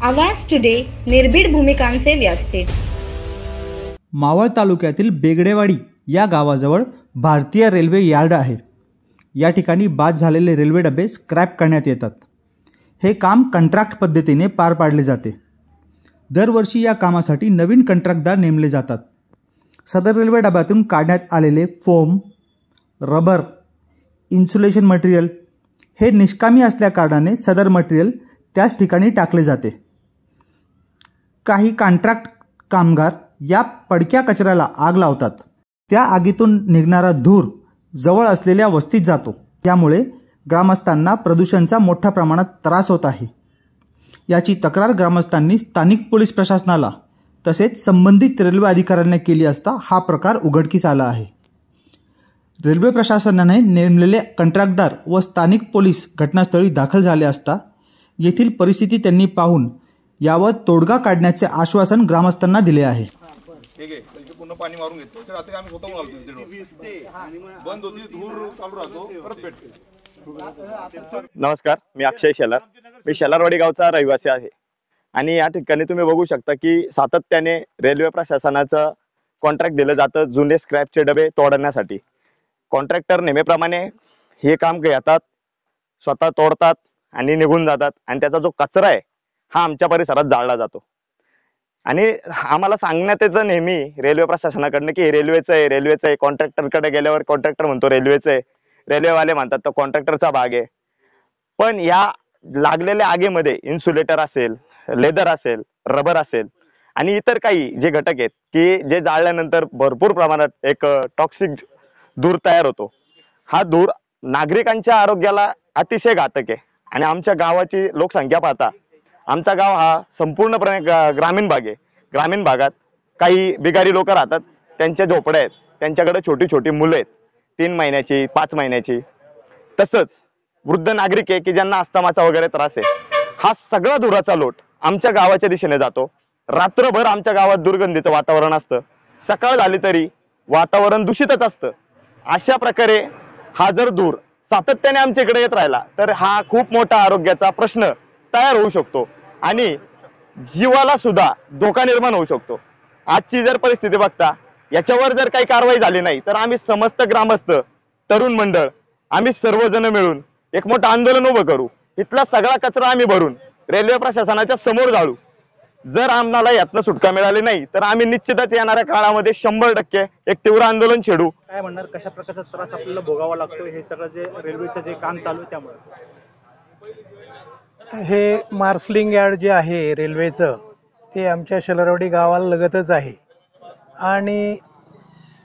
आवाज टुडे निर्भीड भूमिकांचे व्यासपीठ। मावळ तालुक्यातील बेगडेवाडी या गावाजवळ भारतीय रेल्वे यार्ड आहे। या ठिकाणी बाद झालेले रेल्वे डबे स्क्रॅप करण्यात येतात। हे काम कंत्राट पद्धतीने पार पाडले जाते। दरवर्षी या कामासाठी नवीन कंत्राटदार नेमले जातात। सदर रेल्वे डब्यातून काढण्यात आलेले फोम, रबर, इन्सुलेशन मटेरियल हे निष्कामी असल्याकारणाने सदर मटेरियल त्याच ठिकाणी टाकले जाते। काही कॉन्ट्रॅक्ट कामगार या पडक्या कचऱ्याला आग लावतात। त्या आगीतून निघणारा धूर जवळ असलेल्या वस्तीत जातो। त्यामुळे ग्रामस्थांना प्रदूषणाचा मोठ्या प्रमाणात त्रास होत आहे। याची तक्रार ग्रामस्थांनी स्थानिक पोलीस प्रशासनाला तसेच संबंधित रेल्वे अधिकाऱ्यांना केली असता हा प्रकार उघडकीस आला आहे। रेल्वे प्रशासनाने नेमलेले कंत्राटदार व स्थानिक पोलीस घटनास्थळी दाखल झाले असता येथील परिस्थिती त्यांनी पाहून यावर तोडगा काढण्याचे आश्वासन ग्रामस्थांना दिले आहे। ठीक आहे, त्याचे पूर्ण पाणी मारून घेतो तर आता आम्ही स्वतःहून आलो बंद होती, धूर चालू राहतो, परत पेटतो। नमस्कार, मी अक्षय शेलार। मी शेलारवाडी गावचा रहिवासी आहे आणि या ठिकाणी तुम्ही बघू शकता की सातत्याने रेल्वे प्रशासनाचं कॉन्ट्रॅक्ट दिलं जातं जुने स्क्रॅपचे डबे तोडण्यासाठी। कॉन्ट्रॅक्टर नेहमीप्रमाणे हे काम घेतात, स्वतः तोडतात आणि निघून जातात आणि त्याचा जो कचरा आहे हा आमच्या परिसरात जाळला जातो। आणि आम्हाला सांगण्यात येतं नेहमी रेल्वे प्रशासनाकडनं की हे रेल्वेचं आहे, रेल्वेचं आहे। कॉन्ट्रॅक्टरकडे गेल्यावर कॉन्ट्रॅक्टर म्हणतो रेल्वेचं आहे, रेल्वेवाले म्हणतात तो कॉन्ट्रॅक्टरचा भाग आहे। पण या लागलेल्या आगीमध्ये इन्सुलेटर असेल, लेदर असेल, रबर असेल आणि इतर काही जे घटक आहेत की जे जाळल्यानंतर भरपूर प्रमाणात एक टॉक्सिक धूर तयार होतो। हा धूर नागरिकांच्या आरोग्याला अतिशय घातक आहे। आणि आमच्या गावाची लोकसंख्या पाहता आमचा गाव हा संपूर्णपणे ग्रामीण भाग आहे। ग्रामीण भागात काही बिगारी लोक राहतात, त्यांच्या झोपड्या आहेत, त्यांच्याकडे छोटी छोटी मुलं आहेत, 3 महिन्याची, 5 महिन्याची, तसंच वृद्ध नागरिक आहे की ज्यांना अस्थमाचा वगैरे त्रास आहे। हा सगळा धुराचा लोट आमच्या गावाच्या दिशेने जातो। रात्रभर आमच्या गावात दुर्गंधीचं वातावरण असतं, सकाळ झाली तरी वातावरण दूषितच असतं। अशा प्रकारे हा जर धूर सातत्याने आमच्या इकडे येत राहिला तर हा खूप मोठा आरोग्याचा प्रश्न तयार होऊ शकतो आणि जीवाला सुद्धा धोका निर्माण होऊ शकतो। आजची जर परिस्थिती बघता याच्यावर जर काही कारवाई झाली नाही तर आम्ही समस्त ग्रामस्थ, तरुण मंडळ आम्ही सर्वजण मिळून एक मोठं आंदोलन उभं करू। इथला सगळा कचरा आम्ही भरून रेल्वे प्रशासनाच्या समोर जाळू। जर आम्हाला यातनं सुटका मिळाली नाही तर आम्ही निश्चितच येणाऱ्या काळामध्ये 100% एक तीव्र आंदोलन छेडू। काय म्हणणार, कशा प्रकारचा त्रास आपल्याला भोगावा लागतो हे सगळं जे रेल्वेचं जे काम चालू आहे त्यामुळे? हे मार्सलिंग यार्ड जे आहे रेल्वेचं ते आमच्या शेलारवाडी गावाला लगतच आहे आणि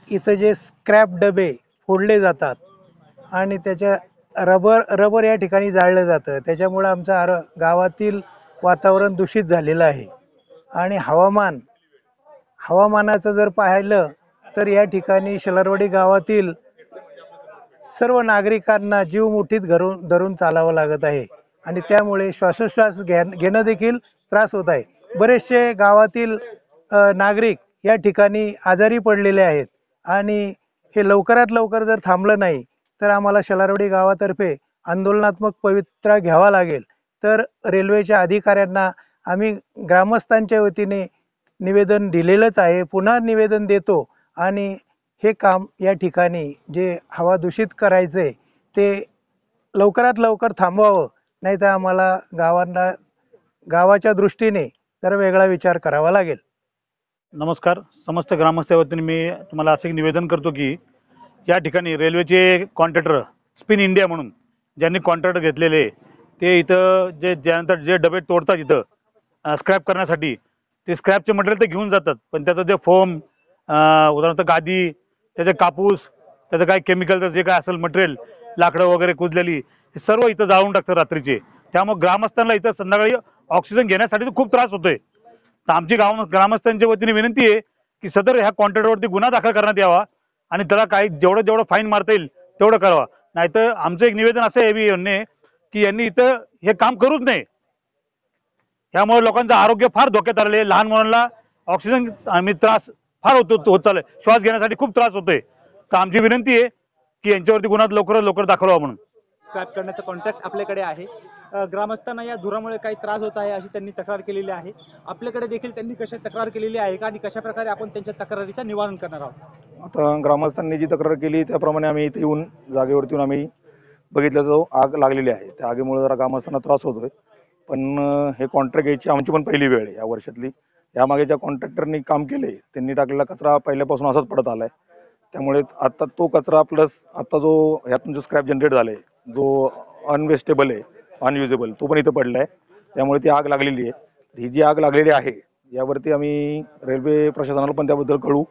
इथं जे स्क्रॅप डबे फोडले जातात आणि त्याच्या रबर या ठिकाणी जाळलं जातं। त्याच्यामुळे आमच्या गावातील वातावरण दूषित झालेलं आहे। आणि हवामानाचं जर पाहिलं तर या ठिकाणी शेलारवाडी गावातील सर्व नागरिकांना जीव मुठीत धरून चालावं लागत आहे आणि त्यामुळे श्वासोश्वास घेणं देखील त्रास होत आहे। बरेचसे गावातील नागरिक या ठिकाणी आजारी पडलेले आहेत आणि हे लवकरात लवकर जर थांबलं नाही तर आम्हाला शेलारवाडी गावातर्फे आंदोलनात्मक पवित्रा घ्यावा लागेल। तर रेल्वेच्या अधिकाऱ्यांना आम्ही ग्रामस्थांच्या वतीने निवेदन दिलेलंच आहे, पुन्हा निवेदन देतो आणि हे काम या ठिकाणी जे हवा दूषित करायचे ते लवकरात लवकर थांबवावं, नाहीतर आम्हाला गावाच्या दृष्टीने जरा वेगळा विचार करावा लागेल। नमस्कार, समस्त ग्रामस्थांच्या वतीने मी तुम्हाला असं एक निवेदन करतो की या ठिकाणी रेल्वेचे कॉन्ट्रॅक्टर स्पिन इंडिया म्हणून ज्यांनी कॉन्ट्रॅक्ट घेतलेले ते इथं ज्यानंतर जे डबे तोडतात इथं स्क्रॅप करण्यासाठी, ते स्क्रॅपचे मटेरियल ते घेऊन जातात, पण त्याचं जे फोम, उदाहरणार्थ गादी, त्याचे कापूस, त्याचं काय केमिकलचं जे काय असेल मटेरियल, लाकडं वगैरे कुजलेली, हे सर्व इथं जाळून टाकतात रात्रीचे। त्यामुळे ग्रामस्थांना इथं संध्याकाळी ऑक्सिजन घेण्यासाठी खूप त्रास होतोय। तर आमची ग्रामस्थांच्या वतीने विनंती आहे की सदर ह्या कॉन्ट्रॅक्टरवरती गुन्हा दाखल करण्यात यावा आणि त्याला काही जेवढं फाईन मारता येईल तेवढं करावा। नाहीतर आमचं एक निवेदन असं आहे की यांनी इथं हे काम करूच नये। यामुळे लोकांचं आरोग्य फार धोक्यात आलेलं आहे। लहान मुलांना ऑक्सिजन आणि त्रास फार होत चाललाय, श्वास घेण्यासाठी खूप त्रास होतोय। तर आमची विनंती आहे की यांच्यावरती गुन्हा लवकरात लवकर दाखल व्हावा म्हणून। स्क्रॅप करण्याचा कॉन्ट्रॅक्ट आपल्याकडे आहे. ग्रामस्थांना या धुरामुळे काही त्रास होत आहे अशी त्यांनी तक्रार केलेली आहे. आपल्याकडे देखील त्यांनी कशा तक्रार केलेली आहे का आणि कशा प्रकारे आपण त्यांच्या तक्रारीचं निवारण करणार आहोत? आता ग्रामस्थांनी जी तक्रार केली त्याप्रमाणे आम्ही इथे येऊन जागेवरती येऊन आम्ही बघितलं तर आग लागलेली आहे. त्या आगीमुळे जरा ग्रामस्थांना त्रास होतोय. पण हे कॉन्ट्रॅक्ट घ्यायची आमची पण पहिली वेळ आहे या वर्षातली. यामागे ज्या कॉन्ट्रॅक्टरनी काम केले त्यांनी टाकलेला कचरा पहिल्यापासून असाच पडत आलाय. त्यामुळे आता तो कचरा प्लस आता जो ह्यातून जो स्क्रॅप जनरेट झालाय जो अनवेस्टेबल आहे अनयुजेबल तो पण इथं पडलाय. त्यामुळे ती आग लागलेली आहे. ही जी आग लागलेली आहे यावरती आम्ही रेल्वे प्रशासनाला पण त्याबद्दल कळू,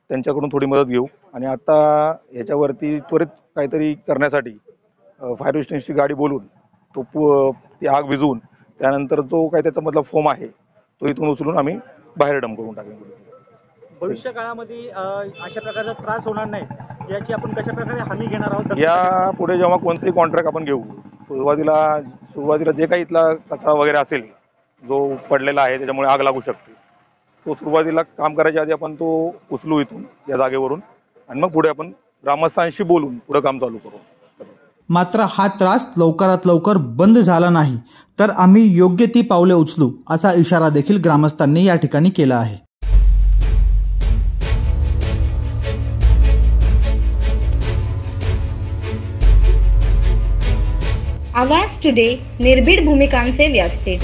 त्यांच्याकडून थोडी मदत घेऊ आणि आता ह्याच्यावरती त्वरित काहीतरी करण्यासाठी फायर एक्सटिंग्विशरची गाडी बोलून ती आग विझवून त्यानंतर जो काही त्याच्यामधला फोम आहे तो इथून उचलून आम्ही बाहेर डंप करून टाकेन. भविष्य काळामध्ये अशा प्रकारचा त्रास होणार नाही याची आपण कशा प्रकारे हमी घेणार आहोत? या पुढे जेव्हा कोणतेही कॉन्ट्रॅक्ट आपण घेऊ सुरुवातीला जे काही इथला कचरा वगैरे असेल जो पडलेला आहे त्याच्यामुळे आग लागू शकते तो सुरुवातीला काम करायच्या आधी आपण तो उचलू इथून या जागेवरून आणि मग पुढे आपण ग्रामस्थांशी बोलून पुढे काम चालू करू. मात्र हा त्रास लवकरात लवकर बंद झाला नाही तर आम्ही योग्य ती पावले उचलू असा इशारा देखील ग्रामस्थांनी या ठिकाणी केला आहे. आवाज टुडे निर्भीड भूमिकांचे व्यासपीठ.